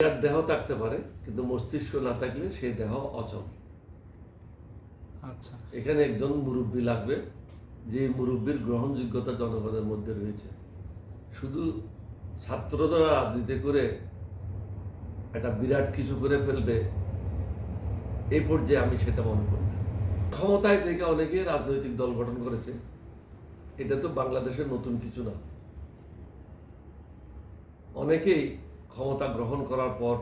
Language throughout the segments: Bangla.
যার দেহ থাকতে পারে কিন্তু মস্তিষ্ক না থাকলে সেই দেহ অচল। আচ্ছা, এখানে একজন মুরব্বী লাগবে, যে মুরব্বীর গ্রহণযোগ্যতা জনগণের মধ্যে রয়েছে। শুধু ছাত্ররা রাজনীতি করে একটা বিরাট কিছু করে ফেলবে এই পর্যায়ে আমি সেটা মনে করি না। ক্ষমতায় থেকে অনেকে রাজনৈতিক দল গঠন করেছে, এটা তো বাংলাদেশের নতুন কিছু না। অনেকেই ক্ষমতা গ্রহণ করার পর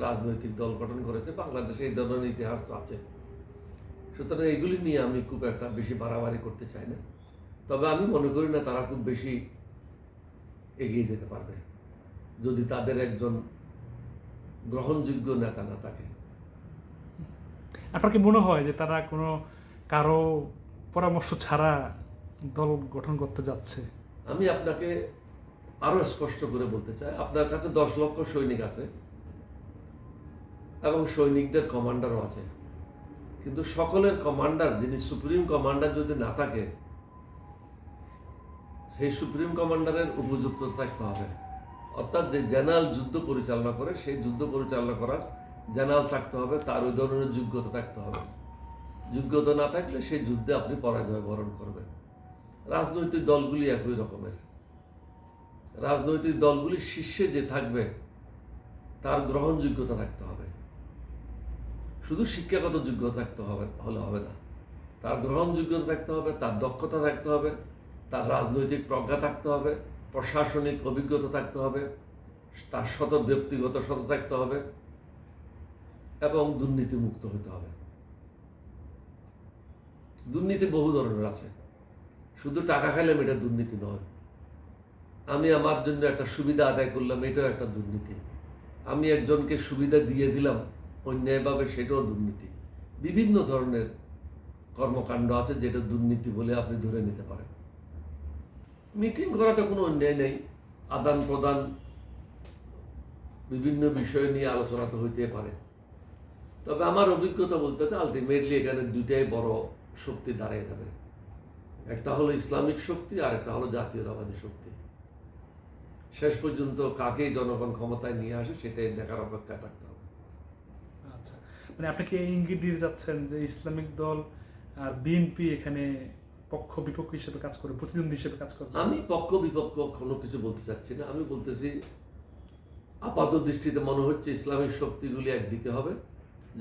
রাজনৈতিক দল গঠন করেছে, বাংলাদেশে এই ধরনের ইতিহাস তো আছে। সুতরাং এগুলি নিয়ে আমি খুব একটা বেশি বাড়াবাড়ি করতে চাই না। তবে আমি মনে করি না তারা খুব বেশি এগিয়ে যেতে পারবে যদি তাদের একজন গ্রহণযোগ্য নেতা না থাকে। আপনার কি মনে হয় যে তারা কোনো কারো পরামর্শ ছাড়া দল গঠন করতে যাচ্ছে? আমি আপনাকে আরো স্পষ্ট করে বলতে চাই, আপনার কাছে 10 লক্ষ সৈনিক আছে এবং সৈনিকদের কমান্ডারও আছে, কিন্তু সকলের কমান্ডার, যিনি সুপ্রিম কমান্ডার যদি না থাকে, সেই সুপ্রিম কমান্ডারের উপযুক্ত থাকতে হবে। অর্থাৎ যে জেনারেল যুদ্ধ পরিচালনা করে, সেই যুদ্ধ পরিচালনা করার জেনারেল থাকতে হবে, তার ওই ধরনের যোগ্যতা থাকতে হবে। যোগ্যতা না থাকলে সেই যুদ্ধে আপনি পরাজয় বরণ করবেন। রাজনৈতিক দলগুলি একই রকমের। রাজনৈতিক দলগুলির শীর্ষে যে থাকবে তার গ্রহণযোগ্যতা থাকতে হবে। শুধু শিক্ষাগত যোগ্যতা থাকতে হলে হবে না, তার গ্রহণযোগ্যতা থাকতে হবে, তার দক্ষতা থাকতে হবে, তার রাজনৈতিক প্রজ্ঞা থাকতে হবে, প্রশাসনিক অভিজ্ঞতা থাকতে হবে, তার ব্যক্তিগত সত থাকতে হবে এবং দুর্নীতিমুক্ত হতে হবে। দুর্নীতি বহু ধরনের আছে, শুধু টাকা খাইলাম এটা দুর্নীতি নয়। আমি আমার জন্য একটা সুবিধা আদায় করলাম, এটাও একটা দুর্নীতি। আমি একজনকে সুবিধা দিয়ে দিলাম অন্যায়ভাবে, সেটাও দুর্নীতি। বিভিন্ন ধরনের কর্মকাণ্ড আছে যেটা দুর্নীতি বলে আপনি ধরে নিতে পারেন। মিটিং করাটা কোনো অন্যায় নেই, আদান প্রদান বিভিন্ন বিষয় নিয়ে আলোচনা তো হইতে পারে। তবে আমার অভিজ্ঞতা বলতেছে আলটিমেটলি এখানে দুইটাই বড় শক্তি দাঁড়িয়ে যাবে। একটা হলো ইসলামিক শক্তি আর একটা হলো জাতীয়তাবাদী শক্তি। শেষ পর্যন্ত কাকে জনগণ ক্ষমতায় নিয়ে আসে সেটাই দেখার অপেক্ষা থাকতে হবে। আচ্ছা, মানে আপনি কি এই ইঙ্গিত দিয়ে যাচ্ছেন যে ইসলামিক দল আর বিএনপি এখানে পক্ষ বিপক্ষ হিসেবে কাজ করে, প্রতিদ্বন্দ্বী হিসেবে কাজ করবে? আমি পক্ষ বিপক্ষ কোনো কিছু বলতে চাচ্ছি না। আমি বলতেছি আপাত দৃষ্টিতে মনে হচ্ছে ইসলামিক শক্তিগুলি একদিকে হবে,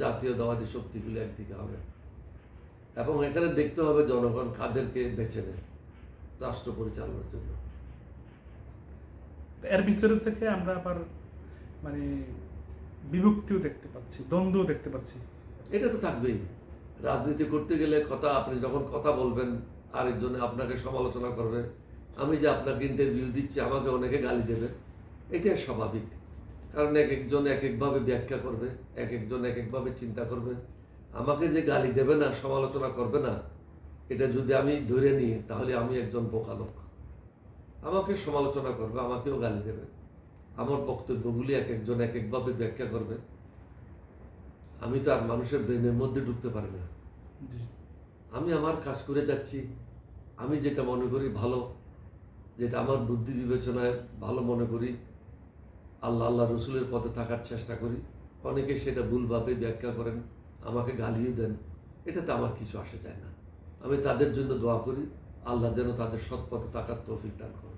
জাতীয়তাবাদী শক্তিগুলি একদিকে হবে, এবং এখানে দেখতে হবে জনগণ কাদেরকে বেছে নেয় রাষ্ট্র পরিচালনার জন্য। এর ভিতরে থেকে আমরা আবার মানে বিভক্তিও দেখতে পাচ্ছি, দ্বন্দ্বও দেখতে পাচ্ছি। এটা তো থাকবেই। রাজনীতি করতে গেলে আপনি যখন কথা বলবেন, আরেকজনে আপনাকে সমালোচনা করবে। আমি যে আপনাকে ইন্টারভিউ দিচ্ছি, আমাকে অনেকে গালি দেবে, এটাই স্বাভাবিক। কারণ এক একজন এক একভাবে ব্যাখ্যা করবে, এক একজন এক একভাবে চিন্তা করবে। আমাকে যে গালি দেবে না, সমালোচনা করবে না, এটা যদি আমি ধরে নিই তাহলে আমি একজন বোকা লোক। আমাকে সমালোচনা করবে, আমাকেও গালি দেবে, আমার বক্তব্যগুলি এক একজন এক একভাবে ব্যাখ্যা করবে। আমি তো আর মানুষের ব্রেনের মধ্যে ঢুকতে পারি না। আমি আমার কাজ করে যাচ্ছি, আমি যেটা মনে করি ভালো, যেটা আমার বুদ্ধি বিবেচনায় ভালো মনে করি, আল্লাহ রসুলের পথে থাকার চেষ্টা করি। অনেকে সেটা ভুলভাবে ব্যাখ্যা করেন, আমাকে গালিও দেন, এটাতে আমার কিছু আসে যায় না। আমি তাদের জন্য দোয়া করি, আল্লাহ যেন তাদের সৎ পথে থাকার তৌফিক দান করেন।